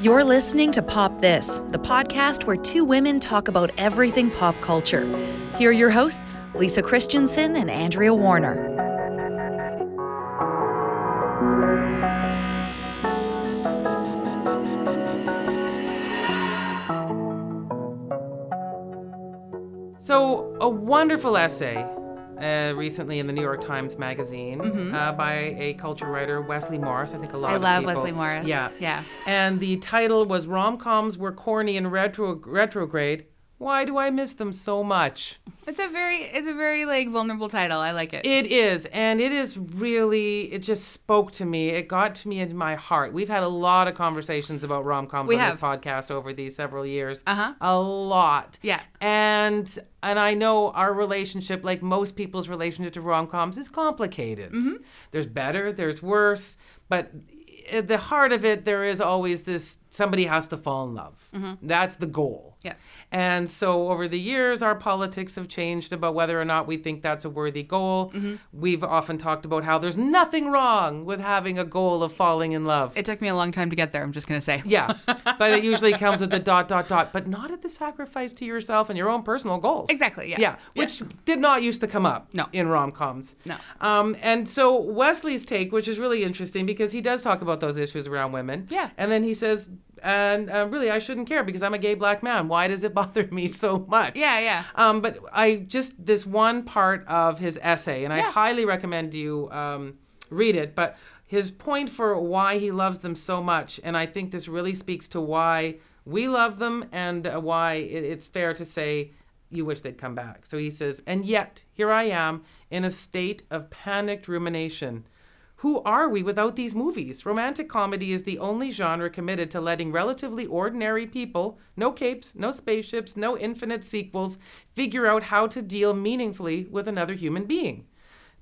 You're listening to Pop This, the podcast where two women talk about everything pop culture. Here are your hosts, Lisa Christiansen and Andrea Warner. So, a wonderful essay recently in the New York Times Magazine by a culture writer, Wesley Morris. I think a lot of people. I love Wesley Morris. Yeah. And the title was Rom-Coms Were Corny and Retrograde. Why do I miss them so much? It's a very like vulnerable title. I like it. It is, and it is really, it just spoke to me. It got to me in my heart. We've had a lot of conversations about rom-coms on this podcast over these several years. A lot. Yeah. And I know our relationship, like most people's relationship to rom-coms, is complicated. There's better, there's worse, but at the heart of it, there is always this, somebody has to fall in love. That's the goal. Yeah. And so over the years, our politics have changed about whether or not we think that's a worthy goal. We've often talked about how there's nothing wrong with having a goal of falling in love. It took me a long time to get there, I'm just going to say. Yeah, but it usually comes with the ... but not at the sacrifice to yourself and your own personal goals. Exactly, yeah. Yeah, which did not used to come up in rom-coms. No. And so Wesley's take, which is really interesting because he does talk about those issues around women. Yeah. And then he says, and really, I shouldn't care because I'm a gay black man. Why does it bother me so much? Yeah. But this one part of his essay, and I highly recommend you read it, but his point for why he loves them so much, and I think this really speaks to why we love them and why it's fair to say you wish they'd come back. So he says, and yet, here I am in a state of panicked rumination. Who are we without these movies? Romantic comedy is the only genre committed to letting relatively ordinary people, no capes, no spaceships, no infinite sequels, figure out how to deal meaningfully with another human being.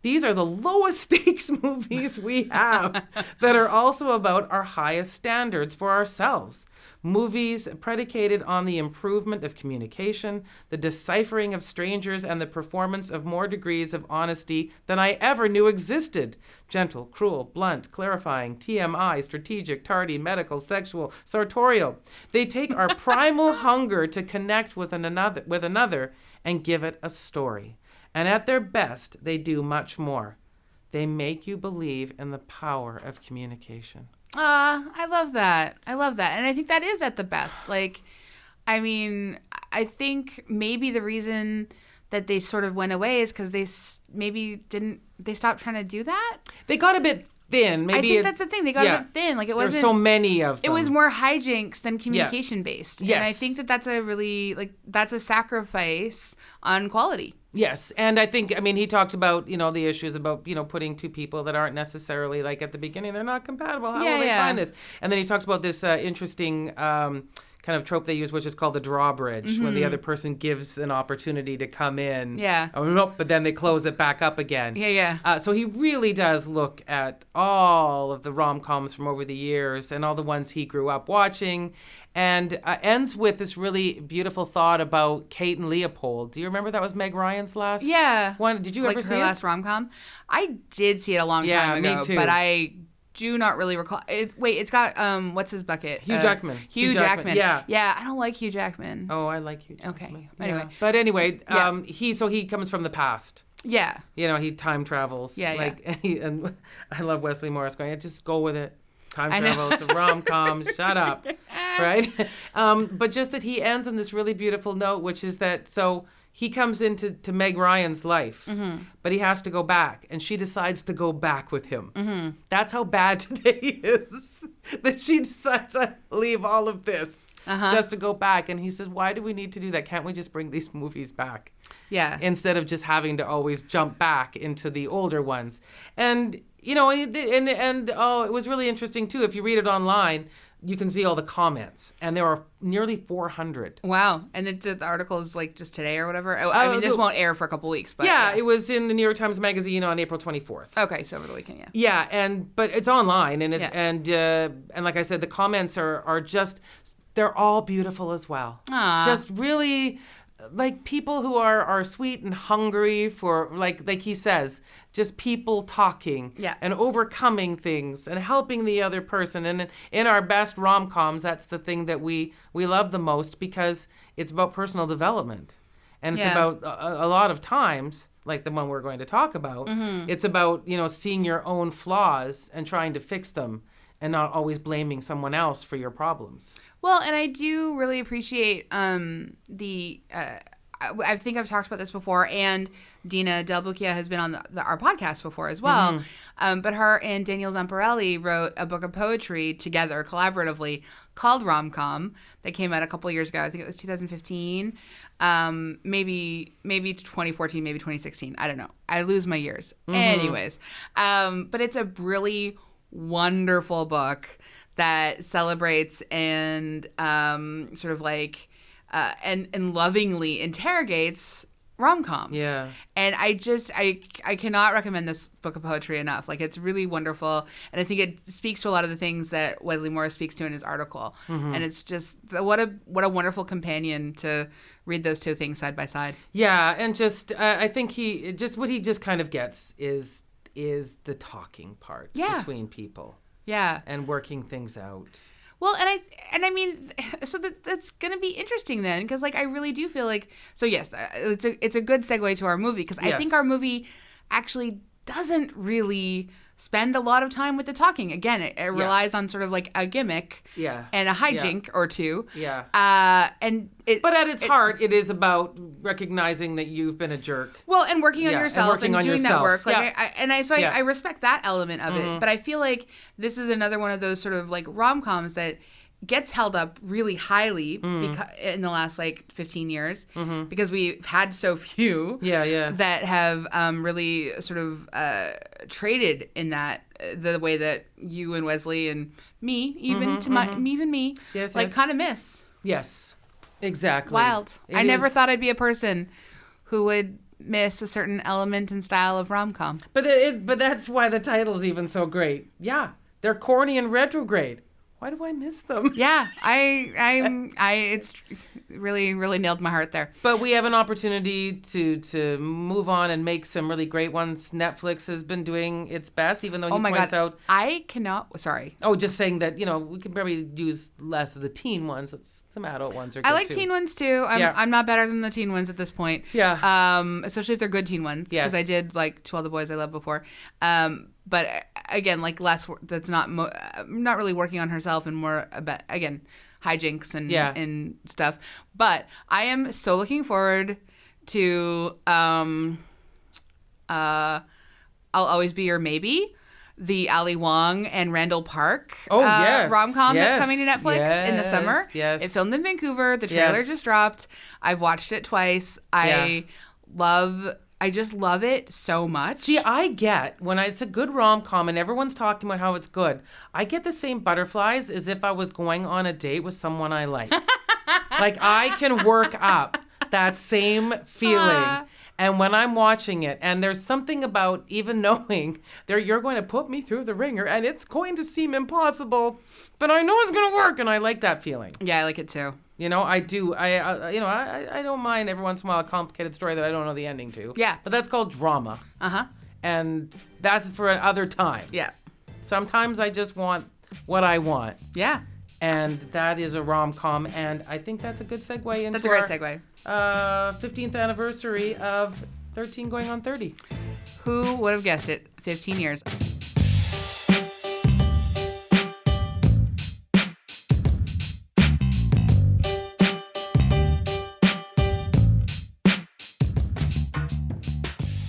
These are the lowest stakes movies we have that are also about our highest standards for ourselves. Movies predicated on the improvement of communication, the deciphering of strangers, and the performance of more degrees of honesty than I ever knew existed. Gentle, cruel, blunt, clarifying, TMI, strategic, tardy, medical, sexual, sartorial. They take our primal hunger to connect with another and give it a story. And at their best, they do much more. They make you believe in the power of communication. I love that. And I think that is at the best. Like, I mean, I think maybe the reason that they sort of went away is because they stopped trying to do that. They got a bit thin. Maybe I think that's the thing. They got a bit thin. Like, it wasn't. There's so many of them. It was more hijinks than communication based. Yes. And I think that's a really, that's a sacrifice on quality. Yes. And I think, he talks about, the issues about, putting two people that aren't necessarily, like, at the beginning, they're not compatible. How will they find this? And then he talks about this interesting kind of trope they use, which is called the drawbridge, when the other person gives an opportunity to come in. Yeah. Oh, nope, but then they close it back up again. Yeah. So he really does look at all of the rom-coms from over the years and all the ones he grew up watching, and ends with this really beautiful thought about Kate and Leopold. Do you remember that was Meg Ryan's last one? Did you ever see it? Her last rom-com? I did see it a long time ago, me too. But I do not really recall. It's got, what's his bucket? Hugh Jackman. Hugh Jackman. Yeah, I don't like Hugh Jackman. Oh, I like Hugh Jackman. Okay, anyway. Yeah. But anyway, he comes from the past. Yeah. He time travels. And I love Wesley Morris going, just go with it. Time travel, it's a rom-com, shut up, right? But just that he ends on this really beautiful note, which is that, so he comes into Meg Ryan's life, but he has to go back, and she decides to go back with him. That's how bad today is, that she decides to leave all of this just to go back. And he says, why do we need to do that? Can't we just bring these movies back? Yeah. Instead of just having to always jump back into the older ones. And it was really interesting too. If you read it online, you can see all the comments, and there are nearly 400. Wow. And the article is like just today or whatever? This won't air for a couple weeks. But it was in the New York Times Magazine on April 24th. Okay, so over the weekend, but it's online, and like I said, the comments are just, they're all beautiful as well. Aww. Just really like people who are sweet and hungry for, like he says, just people talking and overcoming things and helping the other person. And in our best rom-coms, that's the thing that we love the most, because it's about personal development. And it's about a lot of times, like the one we're going to talk about, it's about, seeing your own flaws and trying to fix them and not always blaming someone else for your problems. Well, and I do really appreciate I think I've talked about this before, and Dina Del Bucchia has been on our podcast before as well. But her and Daniel Zamparelli wrote a book of poetry together collaboratively called Rom-Com that came out a couple years ago. I think it was 2015, maybe 2014, maybe 2016. I don't know. I lose my years. Anyways, but it's a really wonderful book that celebrates and sort of like and lovingly interrogates rom-coms. Yeah. And I cannot recommend this book of poetry enough. Like, it's really wonderful, and I think it speaks to a lot of the things that Wesley Morris speaks to in his article. And it's just what a wonderful companion to read those two things side by side. Yeah, and just I think what he just kind of gets is the talking part between people. Yeah. And working things out. Well, and I mean, so that's going to be interesting then, because like I really do feel like, so yes, it's a good segue to our movie, because I think our movie actually doesn't really spend a lot of time with the talking. Again, it relies on sort of like a gimmick and a hijink or two. Yeah. But at its heart, it is about recognizing that you've been a jerk. Well, and working on yourself and doing that work. Like, I respect that element of it. But I feel like this is another one of those sort of like rom-coms that gets held up really highly in the last like 15 years because we've had so few that have really sort of traded in that the way that you and Wesley and me, even me, kind of miss. Yes, exactly. Wild. I never thought I'd be a person who would miss a certain element and style of rom-com. But that's why the title's even so great. Yeah, they're corny and retrograde. Why do I miss them? Yeah, it's really, really nailed my heart there. But we have an opportunity to move on and make some really great ones. Netflix has been doing its best, even though he points out. I cannot. Sorry. Oh, just saying that we can probably use less of the teen ones. Some adult ones are good. I like too. Teen ones too. I'm not better than the teen ones at this point. Yeah. Especially if they're good teen ones. Because I did like To All the Boys I Loved before. But again, like less. That's not really working on herself and more about again hijinks and stuff. But I am so looking forward to I'll Always Be Your Maybe, the Ali Wong and Randall Park rom-com that's coming to Netflix in the summer. Yes. It filmed in Vancouver. The trailer just dropped. I've watched it twice. I just love it so much. See, I get when it's a good rom-com and everyone's talking about how it's good, I get the same butterflies as if I was going on a date with someone I like. Like, I can work up that same feeling. And when I'm watching it, and there's something about even knowing you're going to put me through the ringer and it's going to seem impossible, but I know it's going to work, and I like that feeling. Yeah, I like it too. I do. I don't mind every once in a while a complicated story that I don't know the ending to. Yeah. But that's called drama. And that's for another time. Yeah. Sometimes I just want what I want. Yeah. And that is a rom-com, and I think that's a good segue into That's a great segue. 15th anniversary of 13 going on 30. Who would have guessed it? 15 years.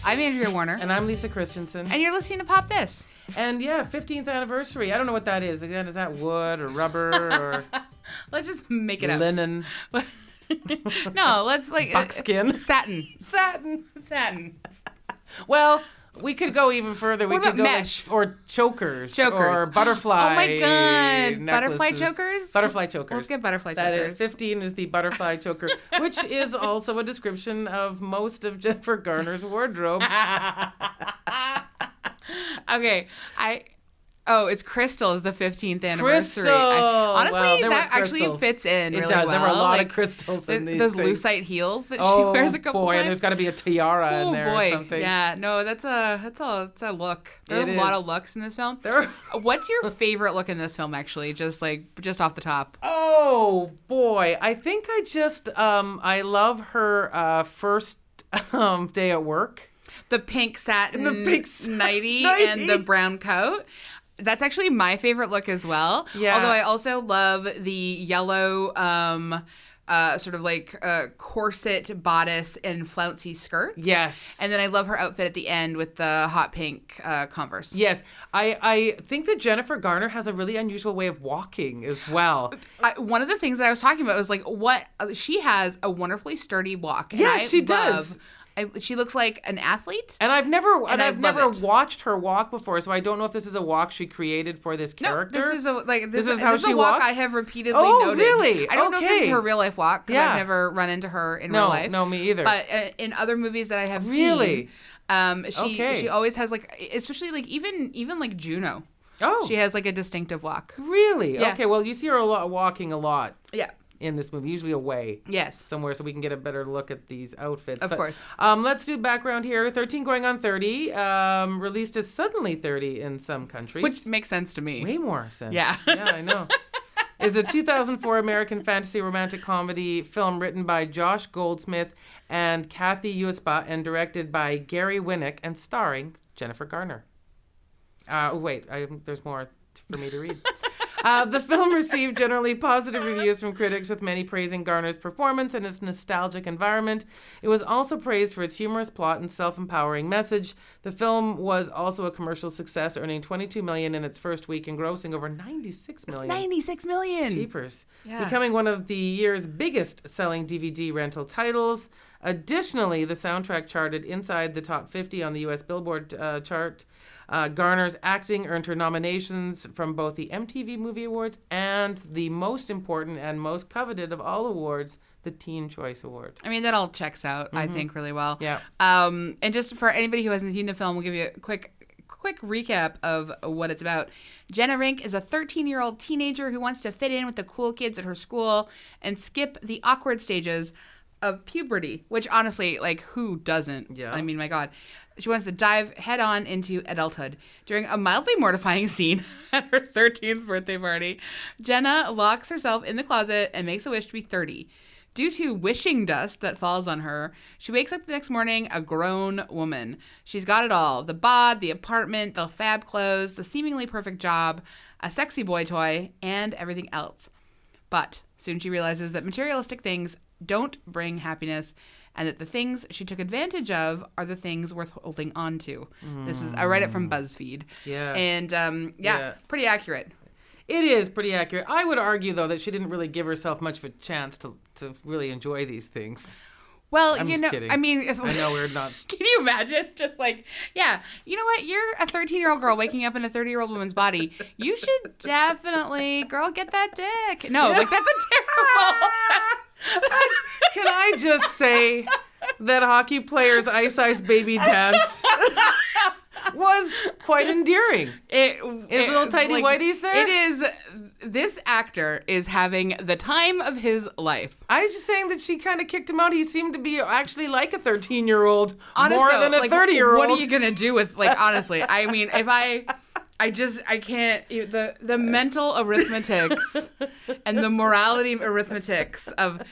I'm Andrea Warner. And I'm Lisa Christiansen. And you're listening to Pop This. And 15th anniversary. I don't know what that is. Again, is that wood or rubber or... Let's just make it up. Linen. No, let's like... Buckskin. Satin. Well, we could go even further. What about mesh? Or chokers. Or butterfly. Oh my God. Necklaces. Butterfly chokers? Butterfly chokers. Let's get butterfly chokers. That is. 15 is the butterfly choker, which is also a description of most of Jennifer Garner's wardrobe. Okay. Oh, it's Crystal's the 15th anniversary. Crystal! Honestly, Wow, there that were actually crystals. fits in really It does. well. There were a lot of crystals in these Those things. lucite heels that she Oh, wears a couple boy, times. and there's got to be a tiara in there or something. Yeah, no, that's a look. There are a lot of looks in this film. What's your favorite look in this film, actually? Just off the top. Oh, boy. I think I love her first day at work. The pink satin nightie nightie and the brown coat. That's actually my favorite look as well. Yeah. Although I also love the yellow sort of corset bodice and flouncy skirts. Yes. And then I love her outfit at the end with the hot pink Converse. Yes. I think that Jennifer Garner has a really unusual way of walking as well. One of the things that I was talking about was she has a wonderfully sturdy walk. And Yeah, she does. She looks like an athlete. And I've never it. watched her walk before, so I don't know if this is a walk she created for this character. No, this is how she a walk walks? I have repeatedly Oh, noted. really? I don't know if this is Okay. her real life walk because Yeah. I've never run into her in real life. No, me either. But in other movies that I have Really? seen, she always has especially even Juno. Oh, She has a distinctive walk. really? Yeah. Okay, well, you see her walking a lot. Yeah. In this movie, usually away. Yes. Somewhere, so we can get a better look at these outfits. Of course. Let's do background here. 13 going on 30. Released as suddenly 30 in some countries. Which makes sense to me. Way more sense. Yeah. Yeah, I know. Is a 2004 American fantasy romantic comedy film written by Josh Goldsmith and Kathy Uespa and directed by Gary Winnick and starring Jennifer Garner. There's more for me to read. The film received generally positive reviews from critics, with many praising Garner's performance and its nostalgic environment. It was also praised for its humorous plot and self-empowering message. The film was also a commercial success, earning $22 million in its first week and grossing over $96 million. $96 million. Cheapers. Yeah. Becoming one of the year's biggest selling DVD rental titles. Additionally, the soundtrack charted inside the top 50 on the U.S. Billboard chart. Garner's acting earned her nominations from both the MTV Movie Awards and the most important and most coveted of all awards, the Teen Choice Award. I mean, that all checks out, I think, really well. Yeah. And just for anybody who hasn't seen the film, we'll give you a quick recap of what it's about. Jenna Rink is a 13-year-old teenager who wants to fit in with the cool kids at her school and skip the awkward stages of puberty, which honestly, who doesn't? Yeah. I mean, my God. She wants to dive head on into adulthood. During a mildly mortifying scene at her 13th birthday party, Jenna locks herself in the closet and makes a wish to be 30. Due to wishing dust that falls on her, she wakes up the next morning a grown woman. She's got it all: the bod, the apartment, the fab clothes, the seemingly perfect job, a sexy boy toy, and everything else. But soon she realizes that materialistic things don't bring happiness, and that the things she took advantage of are the things worth holding on to. I read it from BuzzFeed. Yeah. And pretty accurate. It is pretty accurate. I would argue, though, that she didn't really give herself much of a chance to really enjoy these things. Well, I'm just kidding. I mean, I know we're not. Can you imagine? Just you know what? You're a 13-year-old girl waking up in a 30-year-old woman's body. You should definitely, girl, get that dick. No, that's a terrible. Can I just say that hockey player's Ice Ice Baby dance was quite endearing. His little tidy whities there? It is. This actor is having the time of his life. I was just saying that she kind of kicked him out. He seemed to be actually like a 13-year-old Honest more though, than a 30-year-old. What are you going to do with, honestly, I mean, if I can't, the mental arithmetics and the morality arithmetics of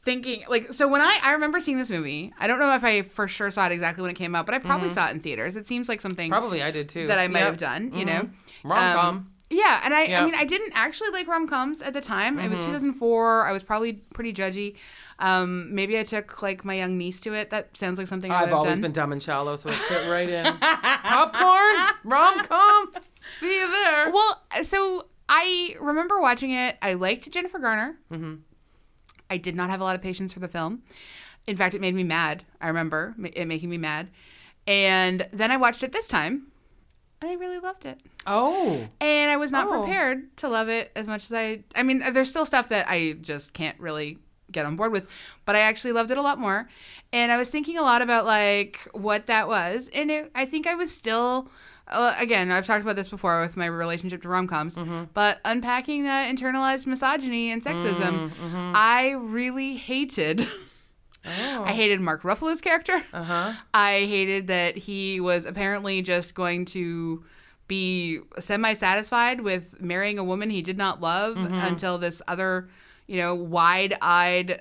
thinking, so when I remember seeing this movie, I don't know if I for sure saw it exactly when it came out, but I probably saw it in theaters. It seems like something probably I did too that I might have done, you know. Rom-com. Yeah, and I mean, I didn't actually like rom-coms at the time. It was 2004. I was probably pretty judgy. Maybe I took my young niece to it. That sounds like something I've always been dumb and shallow, so it fit right in. Popcorn, rom-com. See you there. Well, so I remember watching it. I liked Jennifer Garner. Mm-hmm. I did not have a lot of patience for the film. In fact, it made me mad. I remember it making me mad. And then I watched it this time, and I really loved it. Oh. And I was not prepared to love it as much as I mean, there's still stuff that I just can't really get on board with, but I actually loved it a lot more. And I was thinking a lot about what that was. And I think I was still again, I've talked about this before with my relationship to rom-coms, but unpacking that internalized misogyny and sexism, I really hated. I hated Mark Ruffalo's character. I hated that he was apparently just going to be semi-satisfied with marrying a woman he did not love until this other, wide-eyed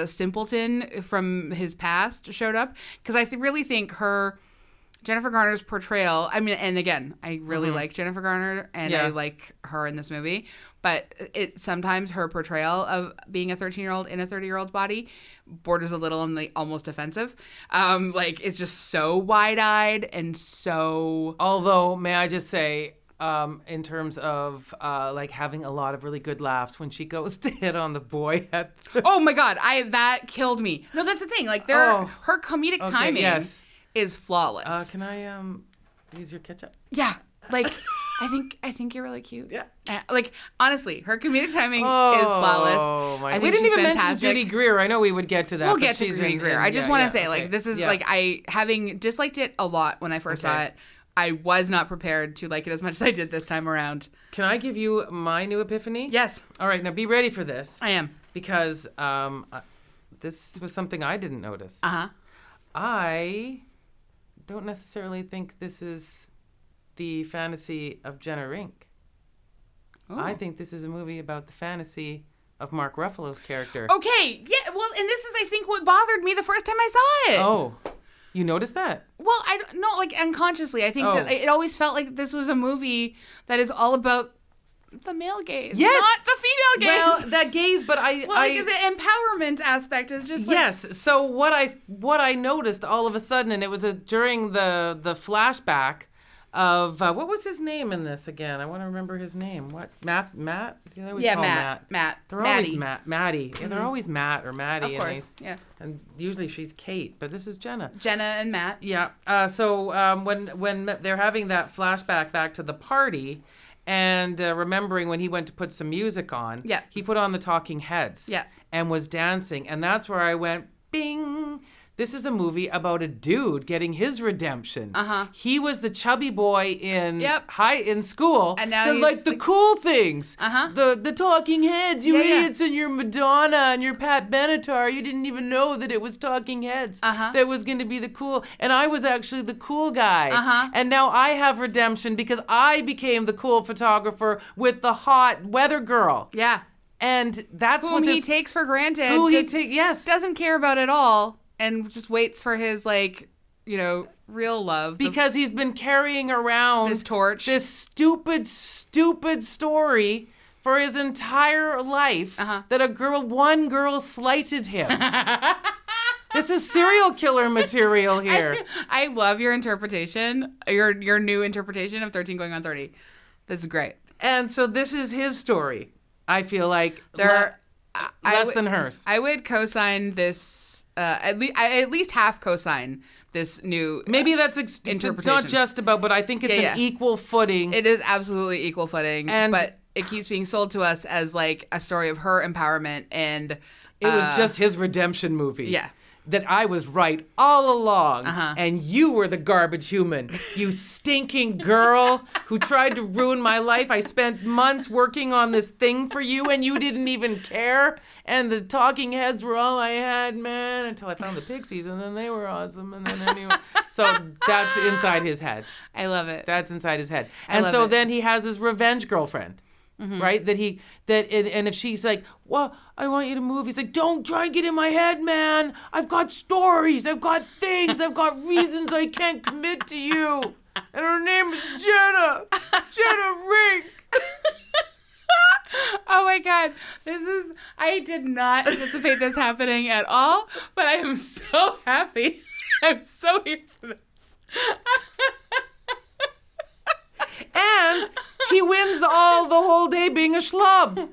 simpleton from his past showed up. Because I really think Jennifer Garner's portrayal, I mean, and again, I really like Jennifer Garner, and I like her in this movie, but sometimes her portrayal of being a 13-year-old in a 30-year-old's body borders a little on the almost offensive. It's just so wide-eyed and so... Although, may I just say, in terms of having a lot of really good laughs when she goes to hit on the boy at... Oh my God, that killed me. No, that's the thing. Her comedic timing... Yes. Is flawless. Can I use your ketchup? Yeah. I think you're really cute. Yeah. Honestly, her comedic timing is flawless. Oh my! I think we didn't even fantastic. mention Judy Greer. I know we would get to that. We'll get to Judy Greer. I just want to say, this is I having disliked it a lot when I first saw it. I was not prepared to like it as much as I did this time around. Can I give you my new epiphany? Yes. All right. Now be ready for this. I am. Because this was something I didn't notice. I don't necessarily think this is the fantasy of Jenna Rink. Ooh. I think this is a movie about the fantasy of Mark Ruffalo's character. Okay, yeah, well, and this is, I think, what bothered me the first time I saw it. Oh, you noticed that? Well, I don't know, unconsciously. I think that it always felt like this was a movie that is all about the male gaze, not the female gaze. Well, that gaze, but the empowerment aspect is just yes. So what I noticed all of a sudden, and it was during the flashback of what was his name in this again? I want to remember his name. What Matt? Matt. Matt. They're always Maddie. Yeah, they're always Matt or Maddie. Of course. And usually she's Kate, but this is Jenna. Jenna and Matt. Yeah. So when they're having that flashback back to the party. And remembering when he went to put some music on, he put on the Talking Heads and was dancing. And that's where I went, bing. This is a movie about a dude getting his redemption. He was the chubby boy in school. And now he's the cool things. The Talking Heads, you idiots, and your Madonna and your Pat Benatar. You didn't even know that it was Talking Heads that was going to be the cool. And I was actually the cool guy. And now I have redemption because I became the cool photographer with the hot weather girl. Yeah. And that's whom what he takes for granted. Yes. Doesn't care about at all. And just waits for his, real love. Because he's been carrying around this torch. This stupid story for his entire life that one girl slighted him. This is serial killer material here. I love your interpretation, your new interpretation of 13 going on 30. This is great. And so this is his story. I feel like less than hers. I would co-sign this. At least half co-sign this new maybe that's interpretation. It's not just about, but I think it's an equal footing. It is absolutely equal footing, but it keeps being sold to us as a story of her empowerment, and it was just his redemption movie. Yeah. That I was right all along, and you were the garbage human. You stinking girl who tried to ruin my life. I spent months working on this thing for you, and you didn't even care. And the Talking Heads were all I had, man, until I found the Pixies, and then they were awesome. And then anyway, so that's inside his head. I love it. That's inside his head. And so then he has his revenge girlfriend. Right? And if she's like, well, I want you to move. He's like, don't try and get in my head, man. I've got stories. I've got things. I've got reasons I can't commit to you. And her name is Jenna. Jenna Rink. Oh my God. I did not anticipate this happening at all, but I am so happy. I'm so here for this. And he wins the whole day being a schlub.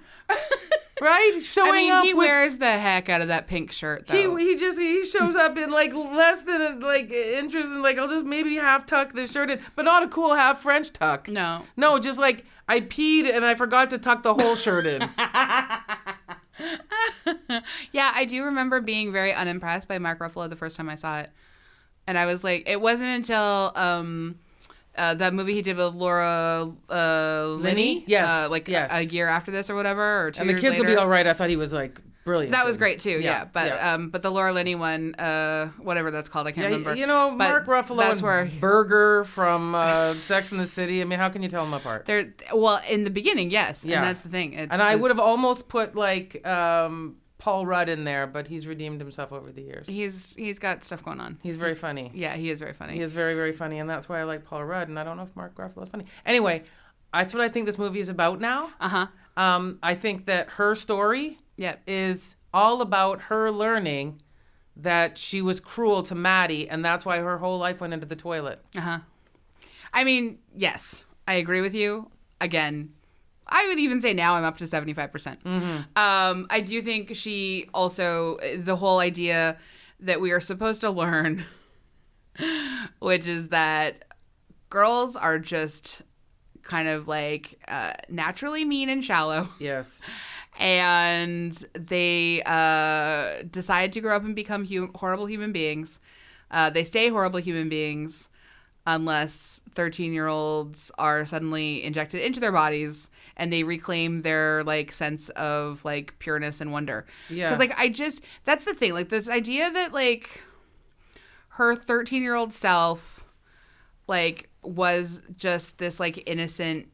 Right? Showing up he wears the heck out of that pink shirt, though. He shows up in less than interest in I'll just maybe half tuck this shirt in, but not a cool half French tuck. No, just I peed and I forgot to tuck the whole shirt in. Yeah, I do remember being very unimpressed by Mark Ruffalo the first time I saw it. And I was like, it wasn't until That movie he did with Laura Linney. Yes, like yes. a year after this or whatever, or 2 And years the kids later. will be all right. I thought he was like brilliant. That was great too. Yeah. But yeah. but the Laura Linney one, whatever that's called, I can't remember. You know, But Mark Ruffalo that's and where Berger from Sex and the City. I mean, how can you tell them apart? they're well in the beginning, yes, Yeah. and that's the thing. And I would have almost put like Paul Rudd in there, but he's redeemed himself over the years. He's got stuff going on. He's very funny. Yeah, he is very funny. He is very, very funny, and that's why I like Paul Rudd. And I don't know if Mark Ruffalo is funny. Anyway, that's what I think this movie is about now. I think that her story is all about her learning that she was cruel to Maddie, and that's why her whole life went into the toilet. I mean, yes, I agree with you. Again, I would even say now I'm up to 75%. I do think she also, the whole idea that we are supposed to learn, which is that girls are just kind of like naturally mean and shallow. Yes. And they decide to grow up and become horrible human beings. They stay horrible human beings unless 13-year-olds are suddenly injected into their bodies and they reclaim their like sense of like pureness and wonder. Yeah. Because like that's the thing. Like this idea that like her 13-year-old self like was just this like innocent,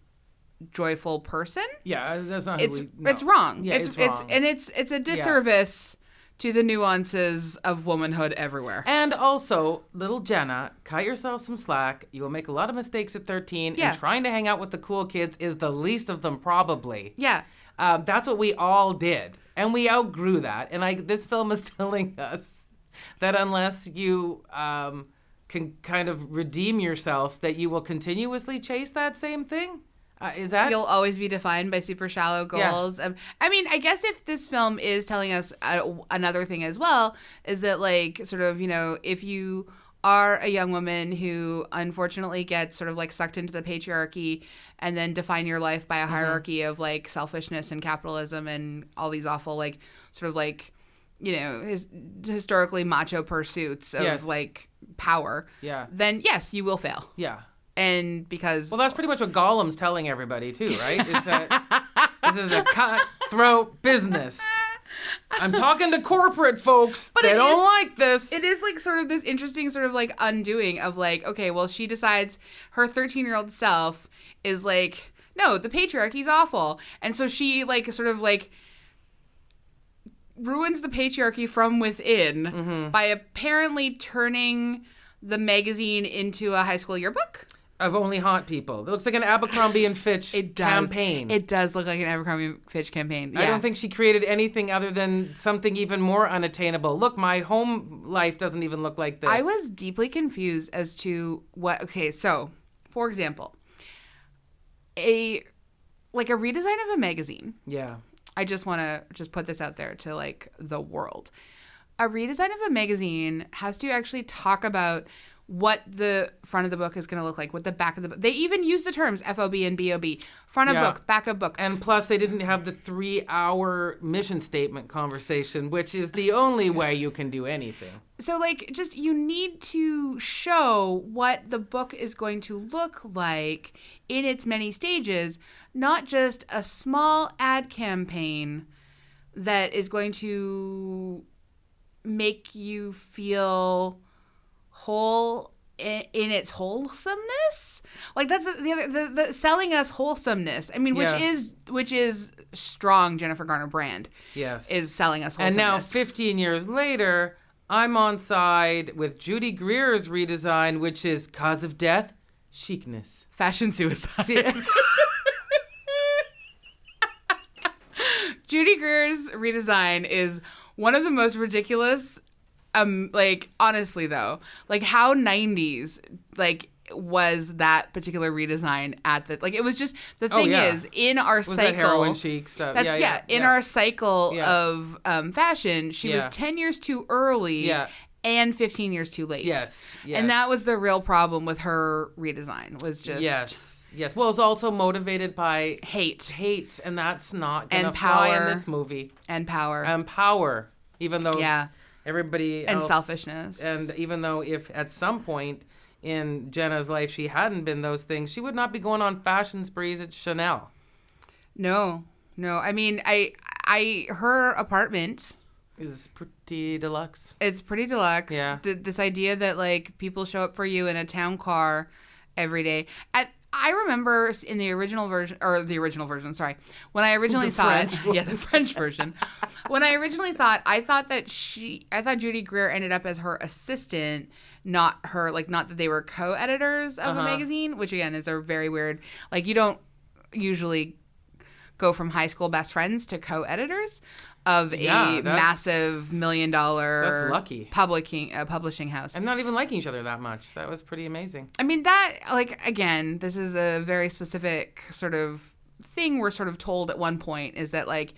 joyful person. Yeah, that's not. It's wrong. Yeah, it's wrong. It's a disservice to the nuances of womanhood everywhere. And also, little Jenna, cut yourself some slack. You will make a lot of mistakes at 13, and trying to hang out with the cool kids is the least of them, probably. Yeah. That's what we all did, and we outgrew that. And this film is telling us that unless you can kind of redeem yourself, that you will continuously chase that same thing. Is that? You'll always be defined by super shallow goals. Yeah. I mean, I guess if this film is telling us another thing as well, is that like sort of, you know, if you are a young woman who unfortunately gets sort of like sucked into the patriarchy and then define your life by a hierarchy of like selfishness and capitalism and all these awful like sort of like, you know, historically macho pursuits of like power, then yes, you will fail. Yeah. And because... Well, that's pretty much what Gollum's telling everybody, too, right? Is that this is a cutthroat business. I'm talking to corporate folks. But they don't like this. It is like sort of this interesting sort of like undoing of like, okay, well, she decides her 13-year-old self is like, no, the patriarchy's awful. And so she like sort of like ruins the patriarchy from within by apparently turning the magazine into a high school yearbook. Of only hot people. It looks like an Abercrombie and Fitch campaign. It does look like an Abercrombie and Fitch campaign. Yeah. I don't think she created anything other than something even more unattainable. Look, my home life doesn't even look like this. I was deeply confused as to what... Okay, so, for example, a redesign of a magazine. Yeah. I just want to put this out there to, like, the world. A redesign of a magazine has to actually talk about what the front of the book is going to look like, what the back of the book. They even use the terms FOB and BOB. Front of book, back of book. And plus, they didn't have the 3-hour mission statement conversation, which is the only way you can do anything. So, like, just you need to show what the book is going to look like in its many stages, not just a small ad campaign that is going to make you feel whole in its wholesomeness. Like that's the selling us wholesomeness. I mean, which is strong Jennifer Garner brand. Yes, is selling us wholesomeness. And now 15 years later, I'm on side with Judy Greer's redesign, which is cause of death, chicness, fashion suicide. Judy Greer's redesign is one of the most ridiculous. Like honestly though, like how 90s like was that particular redesign at the like it was just the thing is in our cycle that heroin chic stuff. In our cycle of fashion, she was 10 years too early and 15 years too late. Yes. And that was the real problem with her redesign was just Yes. Well, it's also motivated by hate, and that's not gonna fly in this movie. And power, even though everybody else, and selfishness, and even though if at some point in Jenna's life she hadn't been those things, she would not be going on fashion sprees at Chanel. No. I mean, her apartment is pretty deluxe. It's pretty deluxe. Yeah. This idea that like people show up for you in a town car every day. I remember in the original version, sorry, when I originally saw it. Yeah, the French version. When I originally saw it, I thought Judy Greer ended up as her assistant, not that they were co-editors of a magazine, which again is a very weird, like you don't usually go from high school best friends to co-editors of a massive $1 million that's lucky. Publishing house. And not even liking each other that much. That was pretty amazing. I mean, that, like, again, this is a very specific sort of thing we're sort of told at one point is that, like,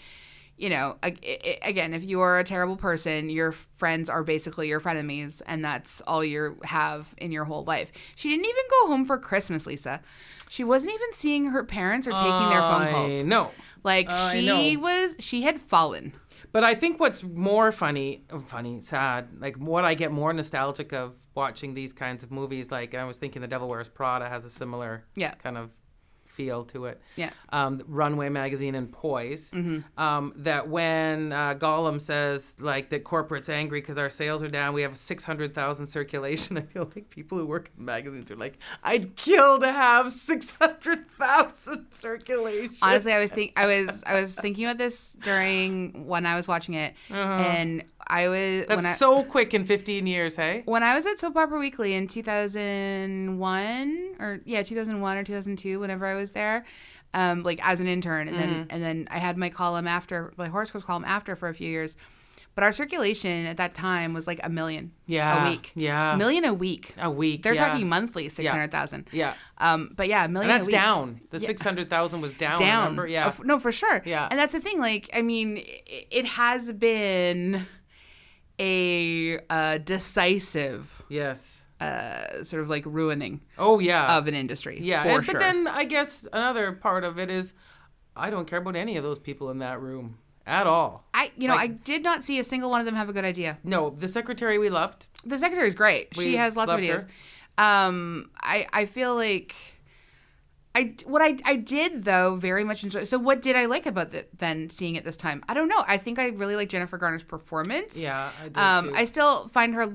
you know, again, if you are a terrible person, your friends are basically your frenemies, and that's all you have in your whole life. She didn't even go home for Christmas, Lisa. She wasn't even seeing her parents or taking their phone calls. No. Like, she had fallen. But I think what's more sad, like what I get more nostalgic of watching these kinds of movies, like I was thinking The Devil Wears Prada has a similar kind of feel to it. Yeah. Runway Magazine and Poise. That when Gollum says like that corporate's angry because our sales are down, we have 600,000 circulation. I feel like people who work in magazines are like, I'd kill to have 600,000 circulation. Honestly, I was thinking about this during when I was watching it, and That's so quick in 15 years, hey? When I was at Soap Opera Weekly in 2001 or 2002, whenever I was there, like as an intern, and then I had my horoscopes column after for a few years. But our circulation at that time was like 1 million a week. Yeah. 1 million a week. A week. They're talking monthly, 600,000. Yeah. But yeah, 1 million and that's a week. Down. The 600,000 was down. Remember? Yeah. No, for sure. Yeah. And that's the thing. Like, I mean, it has been a decisive sort of like ruining of an industry. Yeah. Sure. But then I guess another part of it is I don't care about any of those people in that room at all. I did not see a single one of them have a good idea. No, the secretary we loved. The secretary is great. She has lots of ideas. I feel like what I did though very much enjoy. So what did I like about it then seeing it this time? I don't know. I think I really like Jennifer Garner's performance. Yeah, I did too. I still find her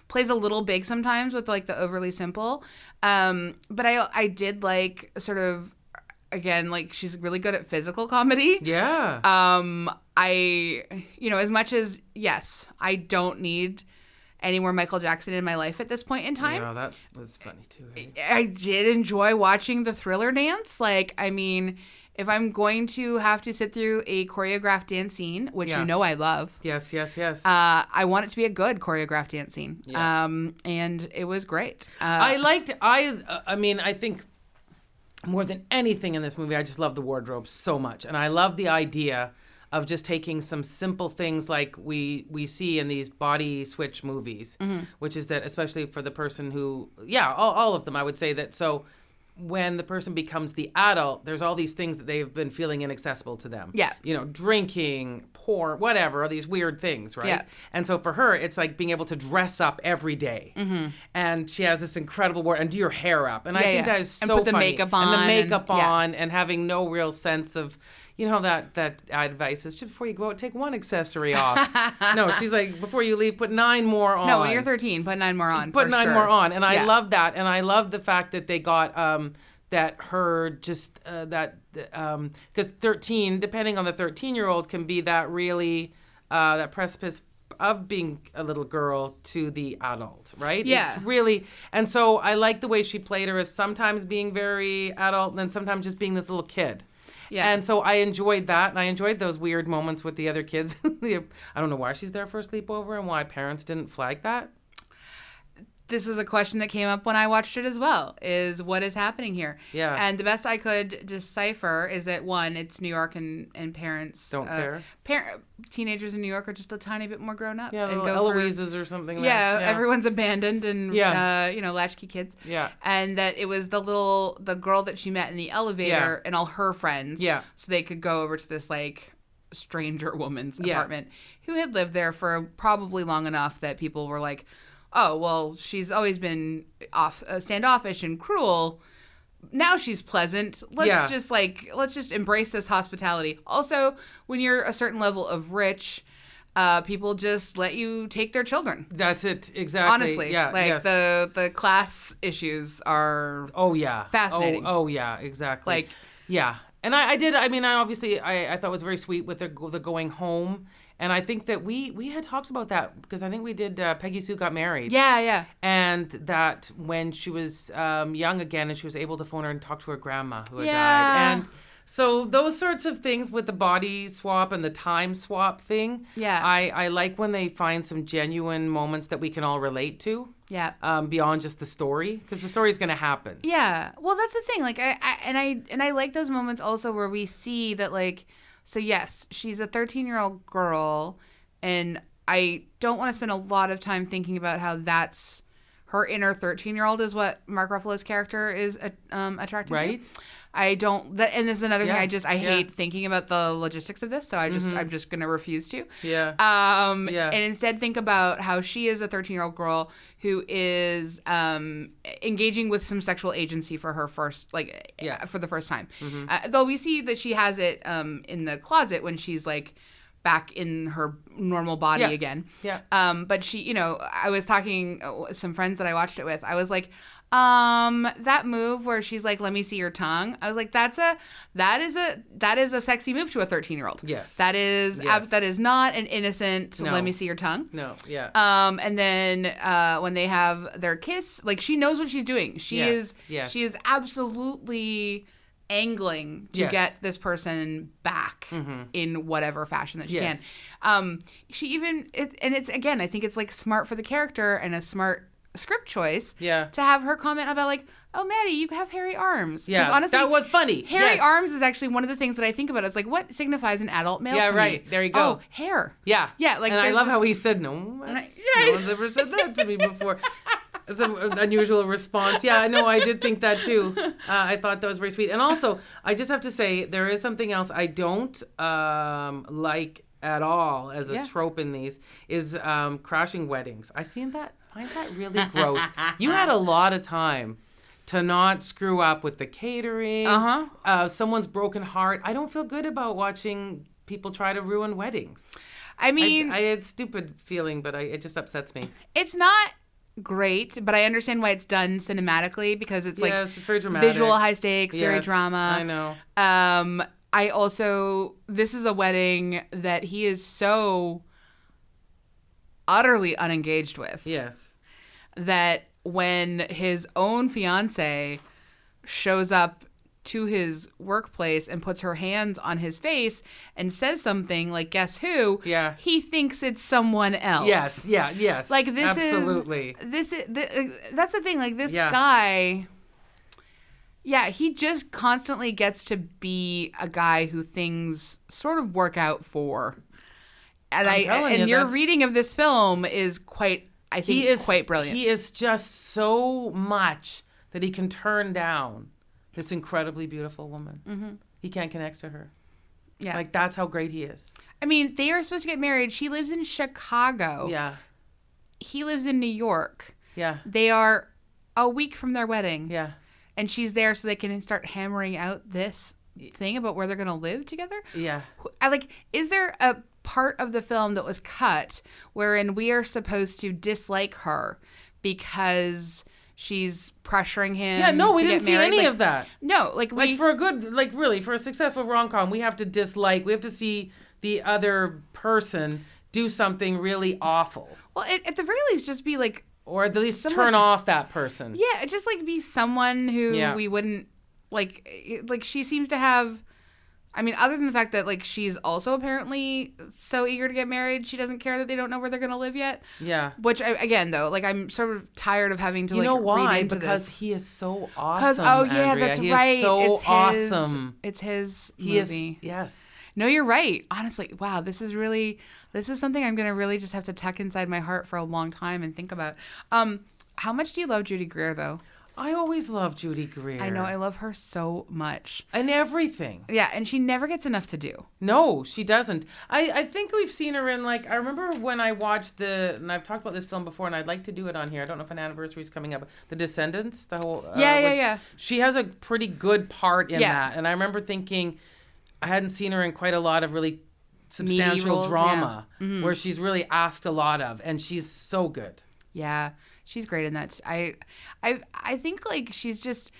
plays a little big sometimes with like the overly simple. But I did like sort of, again, like she's really good at physical comedy. Yeah. As much as, yes, I don't need any more Michael Jackson in my life at this point in time. Yeah, that was funny too. Hey? I did enjoy watching the Thriller dance. Like, I mean, if I'm going to have to sit through a choreographed dance scene, which you know I love. Yes. I want it to be a good choreographed dance scene. Yeah. And it was great. I think more than anything in this movie, I just love the wardrobe so much. And I love the idea of just taking some simple things like we see in these body switch movies, which is that, especially for the person who, all of them, I would say that. So when the person becomes the adult, there's all these things that they've been feeling inaccessible to them. Yeah. Drinking, porn, whatever, all these weird things, right? Yeah. And so for her, it's like being able to dress up every day. And she has this incredible wardrobe, and do your hair up. And I think that is so funny. And put the makeup on. And the makeup on, and having no real sense of, that advice is just before you go out, take one accessory off. No, she's like, before you leave, put 9 more on. No, when you're 13, put 9 more on. Put 9 more on. And I love that. And I love the fact that they got that her just because 13, depending on the 13-year-old, can be that really that precipice of being a little girl to the adult, right? Yeah. It's really, and so I like the way she played her as sometimes being very adult and then sometimes just being this little kid. Yeah. And so I enjoyed that, and I enjoyed those weird moments with the other kids. I don't know why she's there for a sleepover and why parents didn't flag that. This was a question that came up when I watched it as well, is what is happening here? Yeah. And the best I could decipher is that, one, it's New York and parents don't care. Teenagers in New York are just a tiny bit more grown up. Yeah, and Eloises or something like that. Yeah, everyone's abandoned and, latchkey kids. Yeah. And that it was the girl that she met in the elevator and all her friends. Yeah. So they could go over to this, like, stranger woman's apartment who had lived there for probably long enough that people were like, oh, well, she's always been standoffish and cruel. Now she's pleasant. Let's just embrace this hospitality. Also, when you're a certain level of rich, people just let you take their children. That's it, exactly. Honestly, the class issues are fascinating. Oh yeah, exactly. And I thought it was very sweet with the going home. And I think that we had talked about that because I think we did Peggy Sue Got Married. Yeah. And that when she was young again and she was able to phone her and talk to her grandma who had died. And so those sorts of things with the body swap and the time swap thing. Yeah. I like when they find some genuine moments that we can all relate to. Yeah. Beyond just the story, because the story is going to happen. Yeah. Well, that's the thing. Like I like those moments also where we see that, like, so yes, she's a 13-year-old girl, and I don't want to spend a lot of time thinking about how that's her inner 13-year-old is what Mark Ruffalo's character is attracted to. I don't. And this is another thing. I hate thinking about the logistics of this, so I'm just gonna refuse to. And instead think about how she is a 13-year-old girl who is engaging with some sexual agency for her first, for the first time. Though we see that she has it in the closet when she's like back in her normal body again. But she, I was talking some friends that I watched it with. I was like, that move where she's like, let me see your tongue. I was like, that is a sexy move to a 13-year-old. Yes. That is not an innocent, let me see your tongue. No. Yeah. And then, when they have their kiss, like, she knows what she's doing. She is absolutely angling to get this person back in whatever fashion that she can. She even, and it's, again, I think it's like smart for the character and a smart script choice to have her comment about, like, oh, Maddie, you have hairy arms. Yeah, honestly, that was funny. Hairy arms is actually one of the things that I think about. It's like, what signifies an adult male to me? There you go. Oh, hair. Yeah. Like, and I love how he said, no one's ever said that to me before. It's an unusual response. Yeah, no, I did think that too. I thought that was very sweet. And also, I just have to say, there is something else I don't like at all as a trope in these is crashing weddings. I find that really gross. You had a lot of time to not screw up with the catering. Someone's broken heart. I don't feel good about watching people try to ruin weddings. I mean, I had stupid feeling, but it just upsets me. It's not great, but I understand why it's done cinematically, because it's like, it's very dramatic. Visual high stakes, very drama. I know. This is a wedding that he is so utterly unengaged with. Yes. That when his own fiance shows up to his workplace and puts her hands on his face and says something like, guess who? Yeah. He thinks it's someone else. Yes. Like, this absolutely. That's the thing. Like, this guy, he just constantly gets to be a guy who things sort of work out for. And your reading of this film is quite brilliant. He is just so much that he can turn down this incredibly beautiful woman. He can't connect to her. Yeah. Like, that's how great he is. I mean, they are supposed to get married. She lives in Chicago. Yeah. He lives in New York. Yeah. They are a week from their wedding. Yeah. And she's there so they can start hammering out this thing about where they're going to live together. Yeah. Is there a part of the film that was cut wherein we are supposed to dislike her because she's pressuring him? Yeah, no, we to didn't get married? see any of that. No, for a successful rom-com, we have to see the other person do something really awful. Well, at the very least, just be like, or at least turn off that person. Yeah, just like be someone who we wouldn't like she seems to have. I mean, other than the fact that, like, she's also apparently so eager to get married, she doesn't care that they don't know where they're going to live yet. Yeah. Which, again, though, like, I'm sort of tired of having to, why? read into because this. He is so awesome, Andrea. That's he right. Is so awesome. It's his movie. Yes. No, you're right. Honestly, wow, this is something I'm going to really just have to tuck inside my heart for a long time and think about. How much do you love Judy Greer, though? I always loved Judy Greer. I know. I love her so much. And everything. Yeah, and she never gets enough to do. No, she doesn't. I think we've seen her in, like, I remember when I watched and I've talked about this film before, and I'd like to do it on here. I don't know if an anniversary is coming up. The Descendants, the whole... Yeah. She has a pretty good part in that. And I remember thinking, I hadn't seen her in quite a lot of really substantial roles, drama where she's really asked a lot of, and she's so good. Yeah, she's great in that. I think like she's just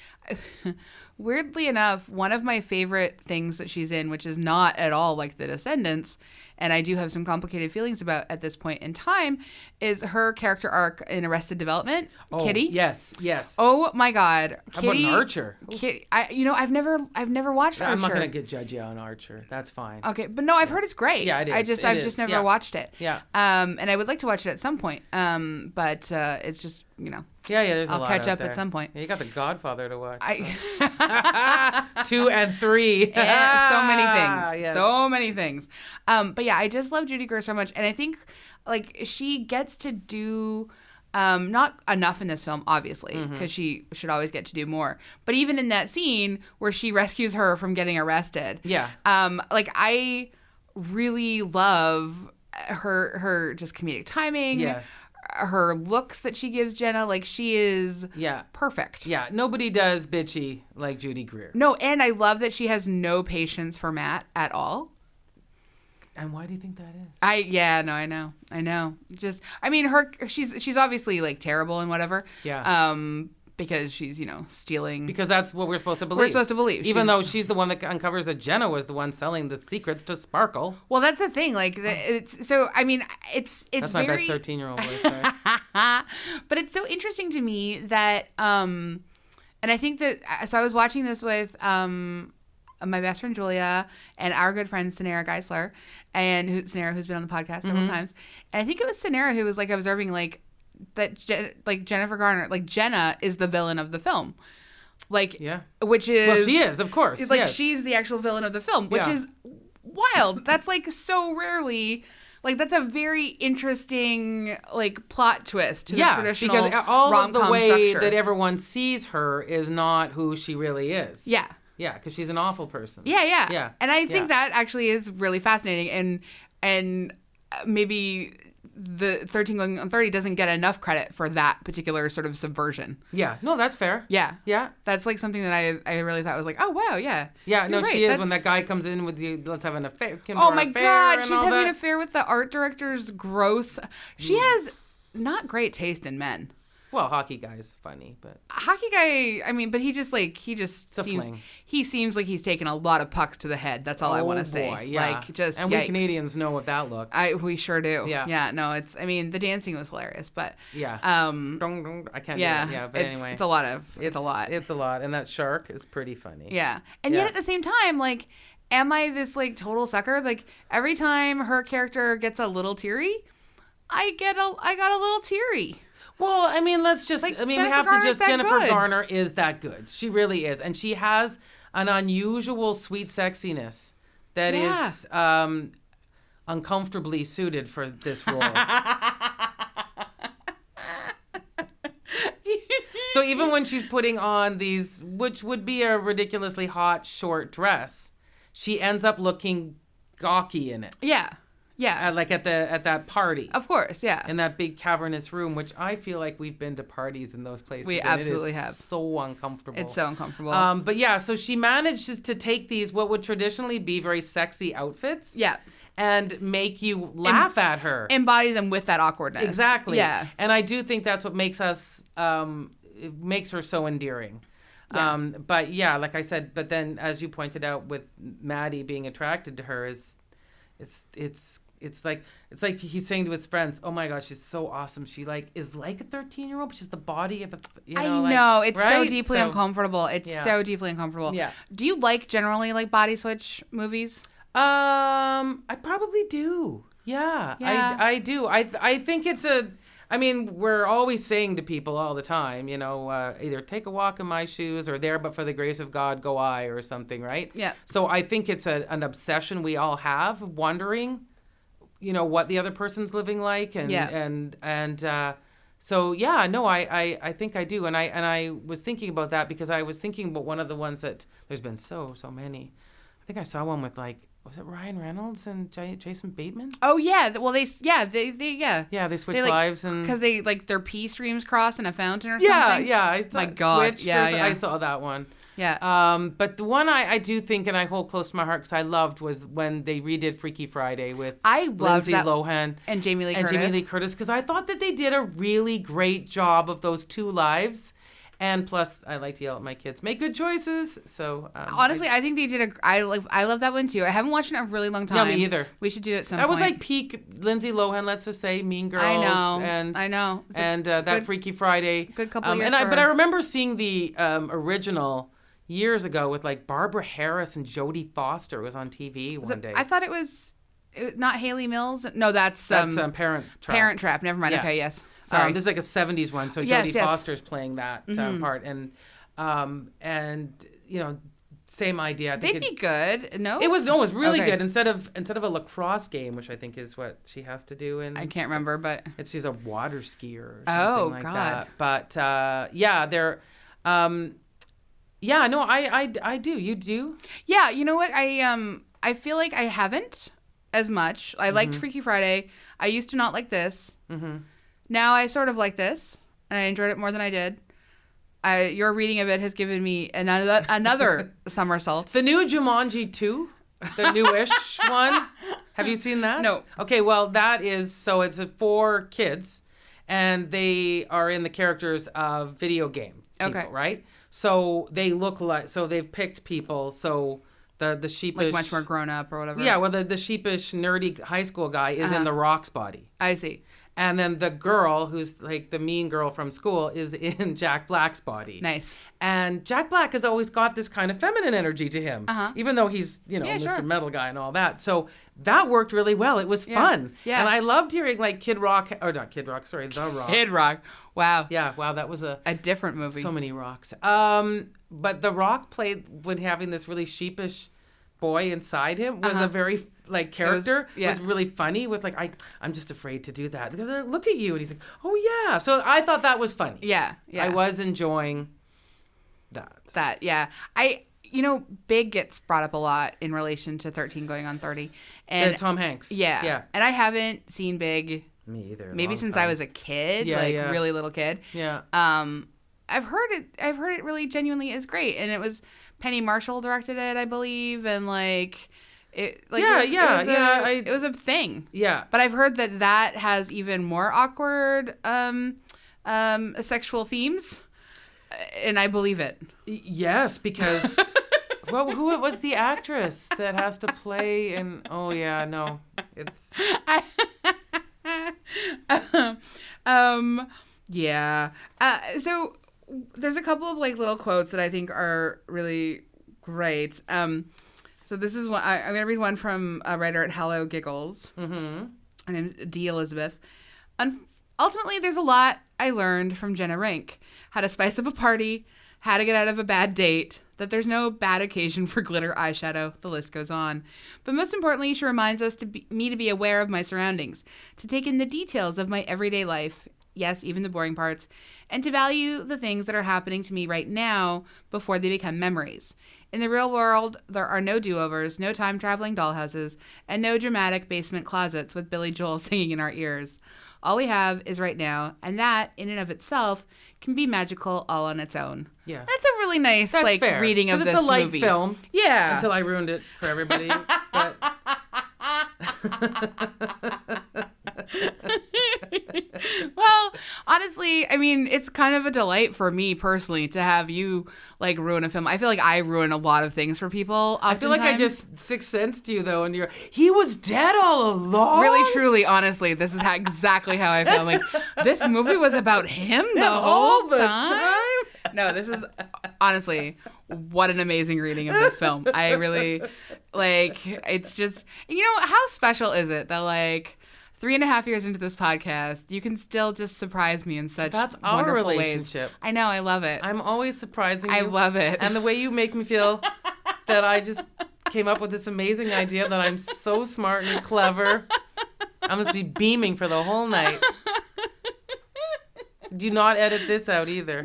weirdly enough one of my favorite things that she's in, which is not at all like The Descendants, and I do have some complicated feelings about at this point in time, is her character arc in Arrested Development. Kitty. Yes. Oh my God, Kitty. How about Archer? Kitty. I've never watched Archer. I'm not gonna get judgy on Archer. That's fine. Okay, but no, I've heard it's great. Yeah, it is. I've just never watched it. Yeah. And I would like to watch it at some point. But it's just, Yeah, there's a lot I'll catch up there. at some point. Yeah, you got The Godfather to watch. 2 and 3. So many things. Yes. So many things. But yeah, I just love Judy Greer so much. And I think like she gets to do not enough in this film, obviously, because she should always get to do more. But even in that scene where she rescues her from getting arrested. Yeah. Like I really love her just comedic timing. Yes. Her looks that she gives Jenna, like she is perfect. Yeah, nobody does bitchy like Judy Greer. No, and I love that she has no patience for Matt at all. And why do you think that is? I know. Just, I mean, she's obviously like terrible and whatever. Yeah. Because she's, stealing. Because that's what we're supposed to believe. We're supposed to believe. Even though she's the one that uncovers that Jenna was the one selling the secrets to Sparkle. Well, that's the thing. Like, it's so, I mean, it's that's my best 13-year-old voice. Sorry. But it's so interesting to me that, and I think that, so I was watching this with my best friend Julia and our good friend Sanara Geisler, and Sanara, who's been on the podcast several times. And I think it was Sanara who was like observing like, that Jennifer Garner, like Jenna is the villain of the film. Like, which is... Well, she is, of course. It's like she's the actual villain of the film, which is wild. That's like so rarely... Like, that's a very interesting, like, plot twist to the traditional rom-com because all of the way structure. that everyone sees her is not who she really is. Yeah. Yeah, because she's an awful person. Yeah. And I think that actually is really fascinating. And maybe the 13 going on 30 doesn't get enough credit for that particular sort of subversion. Yeah. No, that's fair. Yeah. Yeah. That's like something that I really thought was like, oh, wow, yeah. Yeah, no, right. she is. When that guy comes in with you, let's have an affair. Oh, my God. She's having an affair with the art director's gross. She has not great taste in men. Well, hockey guy is funny, but hockey guy, I mean, but he just seems like he's taken a lot of pucks to the head. That's all I want to say. Yeah. Like, just and yikes. we Canadians know what that look. We sure do. Yeah. No, I mean, the dancing was hilarious, but yeah. I can't. Yeah. Do it. Yeah. But anyway, it's a lot. It's a lot, and that shark is pretty funny. Yeah. And yet at the same time, like, am I this like total sucker? Like every time her character gets a little teary, I got a little teary. Well, I mean, Jennifer Garner is that good. She really is. And she has an unusual sweet sexiness that is uncomfortably suited for this role. So even when she's putting on these, which would be a ridiculously hot short dress, she ends up looking gawky in it. Yeah. Yeah. Like at that party. Of course, yeah. In that big cavernous room, which I feel like we've been to parties in those places. We absolutely have. So uncomfortable. It's so uncomfortable. But yeah, so she manages to take these, what would traditionally be very sexy outfits. Yeah. And make you laugh at her. Embody them with that awkwardness. Exactly. Yeah. And I do think that's what makes it makes her so endearing. Yeah. But yeah, like I said, but then as you pointed out with Maddie being attracted to her it's like he's saying to his friends, "Oh my gosh, she's so awesome. She is like a 13-year-old, but she's the body of a I know it's right? so deeply uncomfortable. It's so deeply uncomfortable. Yeah. Do you generally like body switch movies? I probably do. Yeah. I do. I think it's we're always saying to people all the time, either take a walk in my shoes or there, but for the grace of God, go I, or something, right? Yeah. So I think it's an obsession we all have, wondering, what the other person's living like, and So yeah, no, I think I do, and I was thinking about that because I was thinking about one of the ones that there's been so many. I think I saw one with like, was it Ryan Reynolds and Jason Bateman? Oh yeah, well they switch lives and because they like their pee streams cross in a fountain or Yeah, something. my God, I saw that one. Yeah. But the one I do think, and I hold close to my heart because I loved, was when they redid Freaky Friday with Lindsay Lohan and Jamie Lee Curtis, because I thought that they did a really great job of those two lives. And plus, I like to yell at my kids, make good choices. So honestly, I think they did I love that one too. I haven't watched it in a really long time. No, me either. We should do it some That point. was like peak Lindsay Lohan, let's just say, Mean Girls. I know. And that Freaky Friday. Good couple years. But I remember seeing the original years ago with like Barbara Harris and Jodie Foster. It was on TV one day. I thought it was not Haley Mills. No, that's Parent Trap. Parent Trap. Never mind. Yeah. Okay, yes. Sorry. This is like a 70s one, so Yes, Jodie Foster's playing that part, and you know, same idea. I think They'd be good. No, it was really good. Instead of a lacrosse game, which I think is what she has to do, and I can't remember, but she's a water skier or something like God. that. But they're. No, I do. You do? Yeah, you know what? I feel like I haven't as much. I liked Freaky Friday. I used to not like this. Mm-hmm. Now I sort of like this, and I enjoyed it more than I did. Your reading of it has given me another somersault. The new Jumanji 2, the newish one. Have you seen that? No. Okay, well, that is, so it's 4 kids, and they are in the characters of video game people, right? So they look like, so they've picked people, so the sheepish... Like much more grown up or whatever. Yeah, well, the sheepish, nerdy high school guy is in The Rock's body. I see. And then the girl, who's like the mean girl from school, is in Jack Black's body. Nice. And Jack Black has always got this kind of feminine energy to him, even though he's, Mr. Metal Guy and all that. So that worked really well. It was fun. Yeah. And I loved hearing like The Rock. Kid Rock. Wow. Yeah, wow, that was a different movie. So many rocks. But The Rock played when having this really sheepish boy inside him was a very character. It was really funny with like, I'm just afraid to do that. Look at you. And he's like, oh yeah. So I thought that was funny. Yeah. I was enjoying that. Yeah. Big gets brought up a lot in relation to 13 going on 30. And Tom Hanks. Yeah. Yeah. And I haven't seen Big. Me either. Maybe since I was a kid, really little kid. Yeah. I've heard it really genuinely is great. And it was Penny Marshall directed it, I believe, and it was a thing. Yeah. But I've heard that has even more awkward sexual themes, and I believe it. Yes, because well, who was the actress that has to play in? Oh yeah, no, it's. Yeah. So there's a couple of little quotes that I think are really great. So this is one. I'm going to read one from a writer at Hello Giggles. Mm-hmm. Her name's D. Elizabeth. Ultimately, there's a lot I learned from Jenna Rink. How to spice up a party, how to get out of a bad date, that there's no bad occasion for glitter eyeshadow. The list goes on. But most importantly, she reminds us to be aware of my surroundings, to take in the details of my everyday life, yes, even the boring parts, and to value the things that are happening to me right now before they become memories. In the real world, there are no do-overs, no time-traveling dollhouses, and no dramatic basement closets with Billy Joel singing in our ears. All we have is right now, and that, in and of itself, can be magical all on its own. Yeah. That's a really nice fair. Reading of this movie. It's a light film. Yeah. Until I ruined it for everybody. But... Well, honestly, I mean, it's kind of a delight for me personally to have you ruin a film. I feel like I ruin a lot of things for people. Oftentimes. I feel like I just sixth sensed you though, and he was dead all along. Really, truly, honestly, this is exactly how I feel. This movie was about him the whole time. No, this is honestly what an amazing reading of this film. I really it's just, how special is it that 3.5 years into this podcast, you can still just surprise me in such That's our wonderful relationship. ways. I know, I love it. I'm always surprising you. I love it. And the way you make me feel that I just came up with this amazing idea that I'm so smart and clever. I'm going to be beaming for the whole night. Do not edit this out either.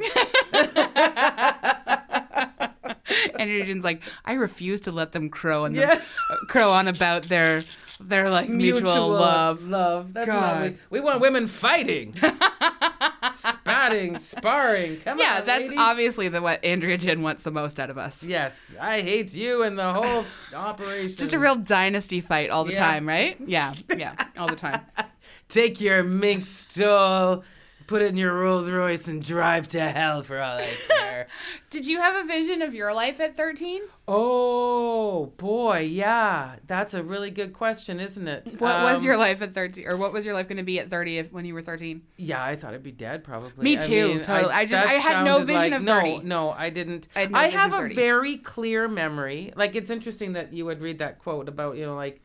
Andrea Gin's like, I refuse to let them crow on about their like mutual love. That's not we want women fighting. Spatting, sparring. Come on, that's ladies. obviously what Andrea Gin wants the most out of us. Yes, I hate you and the whole operation. Just a real dynasty fight all the time, right? Yeah, all the time. Take your mink stole, put it in your Rolls Royce, and drive to hell for all I care. Did you have a vision of your life at 13? Oh, boy, yeah. That's a really good question, isn't it? What was your life at 13? Or what was your life going to be at 30 when you were 13? Yeah, I thought I'd be dead probably. Me too, totally. I had no vision of 30. No, I didn't. I have a very clear memory. Like, it's interesting that you would read that quote about, to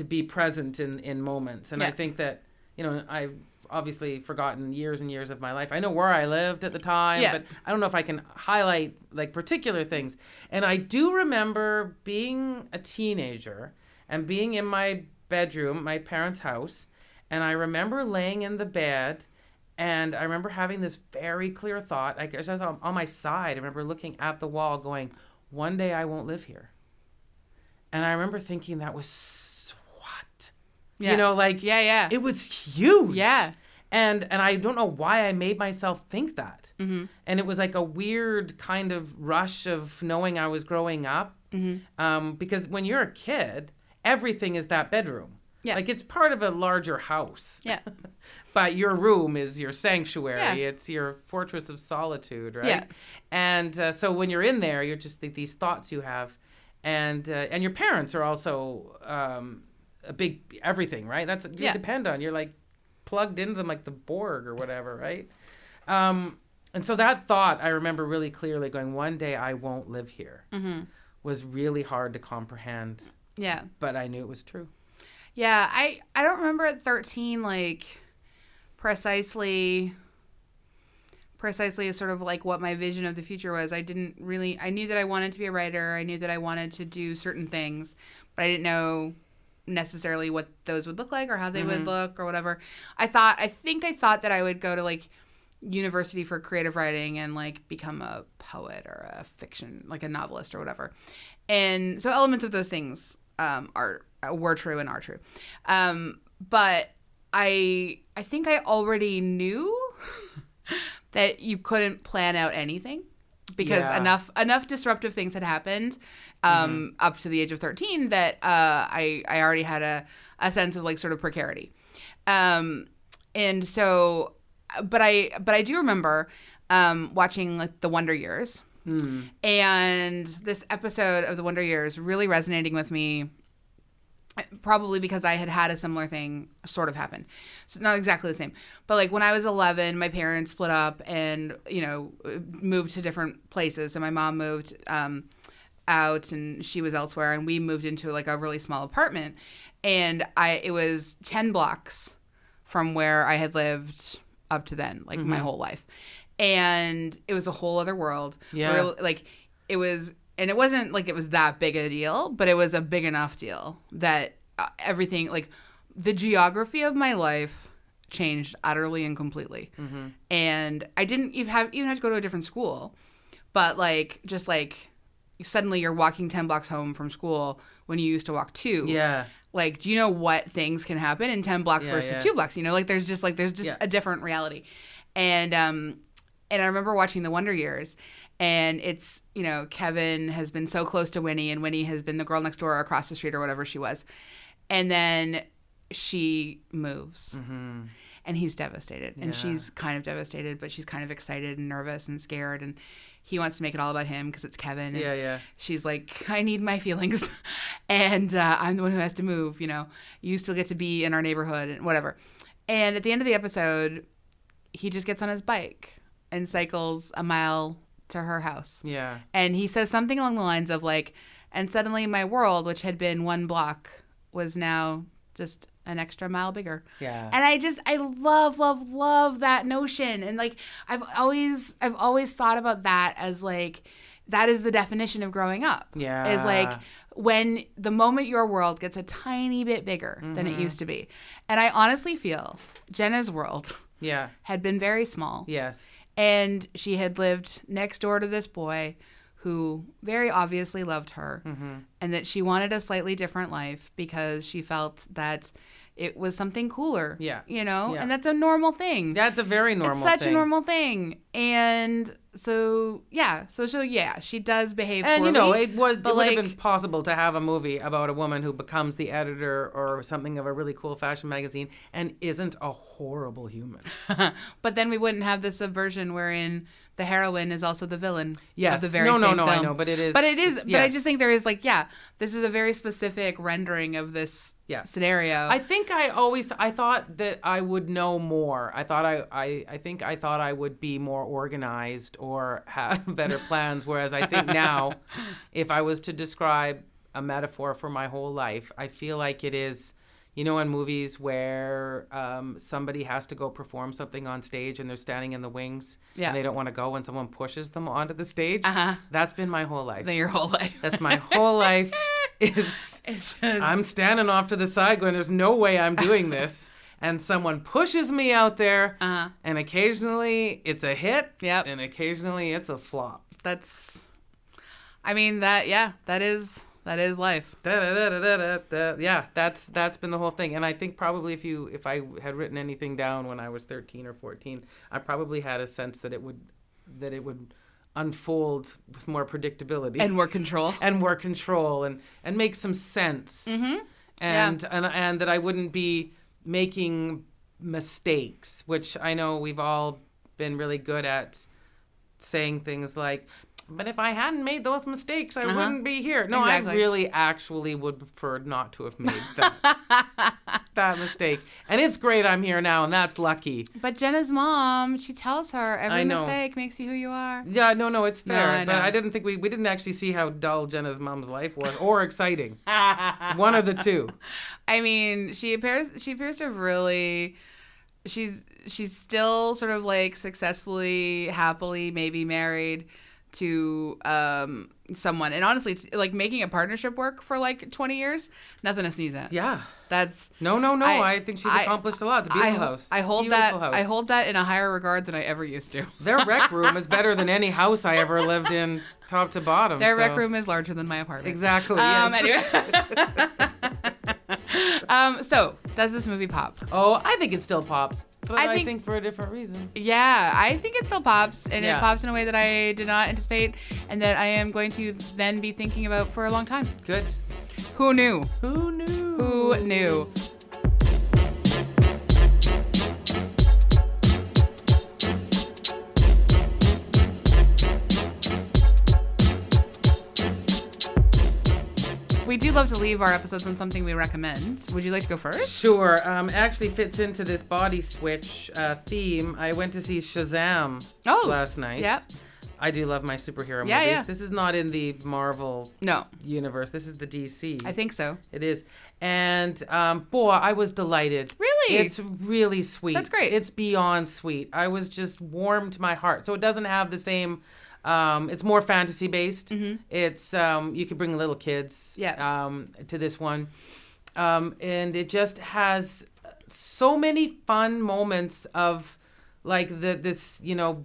be present in moments. And I think that, I've obviously forgotten years and years of my life. I know where I lived at the time, but I don't know if I can highlight like particular things. And I do remember being a teenager and being in my bedroom, my parents' house, and I remember laying in the bed, and I remember having this very clear thought. I was on my side. I remember looking at the wall going, one day I won't live here. And I remember thinking that was Yeah. it was huge. Yeah. And I don't know why I made myself think that. Mm-hmm. And it was like a weird kind of rush of knowing I was growing up. Mm-hmm. Because when you're a kid, everything is that bedroom. Yeah. Like it's part of a larger house. Yeah. But your room is your sanctuary. Yeah. It's your fortress of solitude, right? Yeah. And so when you're in there, you're just these thoughts you have. And your parents are also... a big everything, right? That's you depend on. You're like plugged into them like the Borg or whatever, right? And so that thought I remember really clearly going, one day I won't live here, was really hard to comprehend. Yeah. But I knew it was true. Yeah, I don't remember at 13 like precisely sort of like what my vision of the future was. I knew that I wanted to be a writer. I knew that I wanted to do certain things, but I didn't know necessarily what those would look like or how they would look or whatever. I think I thought that I would go to like university for creative writing and like become a poet or a fiction, like a novelist or whatever. And so elements of those things were true and are true. But I think I already knew that you couldn't plan out anything because enough disruptive things had happened up to the age of 13 that I already had a sense of like sort of precarity. And so, but I do remember watching like The Wonder Years, and this episode of The Wonder Years really resonating with me. Probably because I had a similar thing sort of happen. So not exactly the same. But like when I was 11, my parents split up and, moved to different places. So my mom moved out and she was elsewhere, and we moved into like a really small apartment. And it was 10 blocks from where I had lived up to then, like my whole life. And it was a whole other world. Yeah. And it wasn't like it was that big a deal, but it was a big enough deal that everything, like the geography of my life changed utterly and completely. And I didn't even have to go to a different school, but like, just like suddenly you're walking 10 blocks home from school when you used to walk 2. Yeah. Like, do you know what things can happen in 10 blocks versus 2 blocks? Like there's just a different reality. And I remember watching The Wonder Years. And it's, Kevin has been so close to Winnie, and Winnie has been the girl next door or across the street or whatever she was. And then she moves. And he's devastated. And she's kind of devastated, but she's kind of excited and nervous and scared. And he wants to make it all about him because it's Kevin. And she's like, I need my feelings. And I'm the one who has to move, You still get to be in our neighborhood and whatever. And at the end of the episode, he just gets on his bike and cycles a mile to her house. Yeah. And he says something along the lines of like, and suddenly my world, which had been 1 block, was now just an extra mile bigger. Yeah. And I love that notion. And like, I've always thought about that as like, that is the definition of growing up. Yeah. Is like when the moment your world gets a tiny bit bigger than it used to be. And I honestly feel Jenna's world had been very small. Yes. And she had lived next door to this boy who very obviously loved her, and that she wanted a slightly different life because she felt that it was something cooler. Yeah. You know? Yeah. And that's a normal thing. That's a very normal thing. It's such a normal thing. And so, she does behave poorly. And, you know, it would have been possible to have a movie about a woman who becomes the editor or something of a really cool fashion magazine and isn't a horrible human. But then we wouldn't have this subversion wherein the heroine is also the villain yes. of the very same film. I know, but it is. But it is. Yes. But I just think there is this is a very specific rendering of this scenario. I think I thought that I would know more. I thought I would be more organized or have better plans. Whereas I think now, if I was to describe a metaphor for my whole life, I feel like it is, you know, in movies where somebody has to go perform something on stage and they're standing in the wings and they don't want to go and someone pushes them onto the stage. That's been my whole life. Your whole life. That's my whole life. It's just... I'm standing off to the side going, there's no way I'm doing this. And someone pushes me out there, and occasionally it's a hit, and occasionally it's a flop. That is life. Yeah, that's been the whole thing. And I think probably if I had written anything down when I was 13 or 14, I probably had a sense that it would unfold with more predictability and more control and make some sense. And that I wouldn't be making mistakes, which I know we've all been really good at saying things like, but if I hadn't made those mistakes, I wouldn't be here. No, exactly. I really actually would prefer not to have made that mistake. And it's great I'm here now, and that's lucky. But Jenna's mom, she tells her every mistake makes you who you are. Yeah, no, it's fair. But I didn't think we didn't actually see how dull Jenna's mom's life was, or exciting. One of the two. I mean, she appears to really... She's still sort of like successfully, happily, maybe married to someone, and honestly, like making a partnership work for like 20 years, nothing to sneeze at. Yeah, that's no. I think she's accomplished a lot. It's a beautiful house. I hold that in a higher regard than I ever used to. Their rec room is better than any house I ever lived in, top to bottom. Their rec room is larger than my apartment. Exactly. Yes. Anyway. So does this movie pop? Oh, I think it still pops. But I think for a different reason. Yeah, I think it still pops, and it pops in a way that I did not anticipate, and that I am going to then be thinking about for a long time. Good. Who knew? Who knew? Who knew? We do love to leave our episodes on something we recommend. Would you like to go first? Sure. Actually fits into this body switch theme. I went to see Shazam last night. Yeah. I do love my superhero movies. Yeah. This is not in the Marvel universe. This is the DC. I think so. It is. And boy, I was delighted. Really? It's really sweet. That's great. It's beyond sweet. I was just warmed to my heart. So it doesn't have the same... it's more fantasy based. It's you could bring little kids to this one, and it just has so many fun moments of like this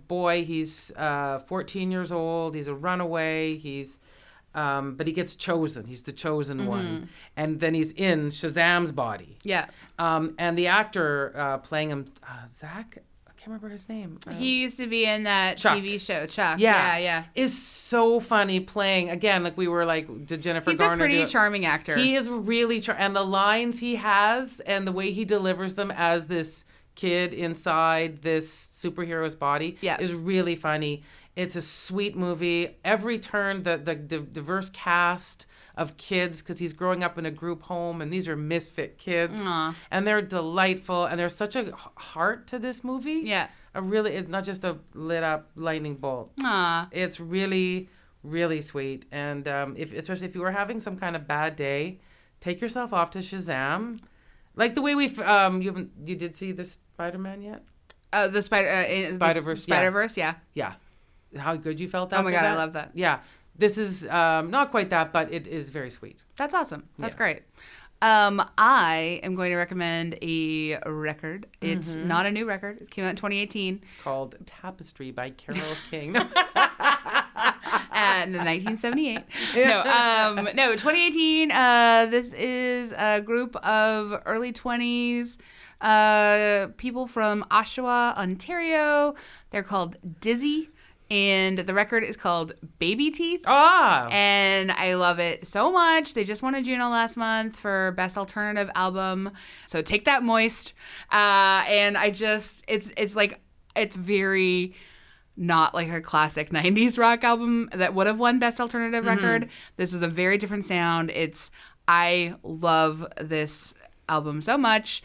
boy. He's 14 years old. He's a runaway. But he gets chosen. He's the chosen one, and then he's in Shazam's body. Yeah. And the actor playing him, Zach. I can't remember his name. He used to be in that Chuck. TV show, Chuck. Yeah. Is so funny playing, again, like we were like, did Jennifer Garner He's a pretty charming actor. He is really, and the lines he has and the way he delivers them as this kid inside this superhero's body is really funny. It's a sweet movie. Every turn, the diverse cast of kids, because he's growing up in a group home, and these are misfit kids. Aww. And they're delightful, and there's such a heart to this movie. Yeah. It's not just a lit up lightning bolt. Aww. It's really, really sweet. And especially if you were having some kind of bad day, take yourself off to Shazam. Like the way you did see the Spider-Man yet? The Spider-Verse. Spider-Verse, yeah. Yeah. How good you felt after that? Oh my God, that? I love that. Yeah. This is not quite that, but it is very sweet. That's awesome. That's great. I am going to recommend a record. It's not a new record. It came out in 2018. It's called Tapestry by Carole King. In 1978. No, 2018. This is a group of early 20s people from Oshawa, Ontario. They're called Dizzy. And the record is called Baby Teeth. Ah! And I love it so much. They just won a Juno last month for Best Alternative Album. So take that, Moist. And it's very not like a classic 90s rock album that would have won Best Alternative Record. This is a very different sound. I love this album so much.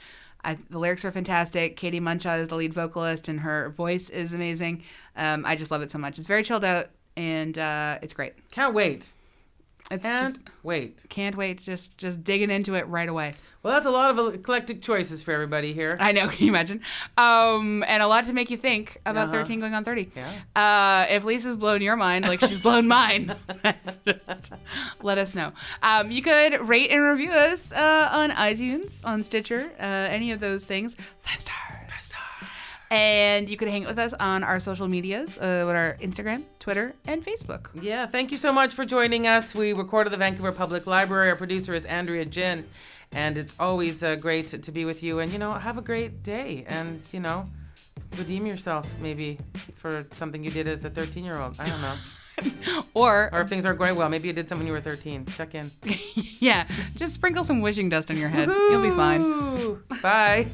The lyrics are fantastic. Katie Muncha is the lead vocalist, and her voice is amazing. I just love it so much. It's very chilled out, and it's great. Can't wait. Can't wait. Just digging into it right away. Well, that's a lot of eclectic choices for everybody here. I know, can you imagine? And a lot to make you think about 13 going on 30. Yeah. If Lisa's blown your mind like she's blown mine, just let us know. You could rate and review us on iTunes, on Stitcher, any of those things. 5 stars. 5 stars. And you could hang with us on our social medias, with our Instagram, Twitter, and Facebook. Yeah, thank you so much for joining us. We recorded the Vancouver Public Library. Our producer is Andrea Gin. And it's always great to be with you. And, have a great day. And, redeem yourself maybe for something you did as a 13-year-old. I don't know. Or if things aren't going well, maybe you did something when you were 13. Check in. Yeah, just sprinkle some wishing dust on your head. Woohoo! You'll be fine. Bye.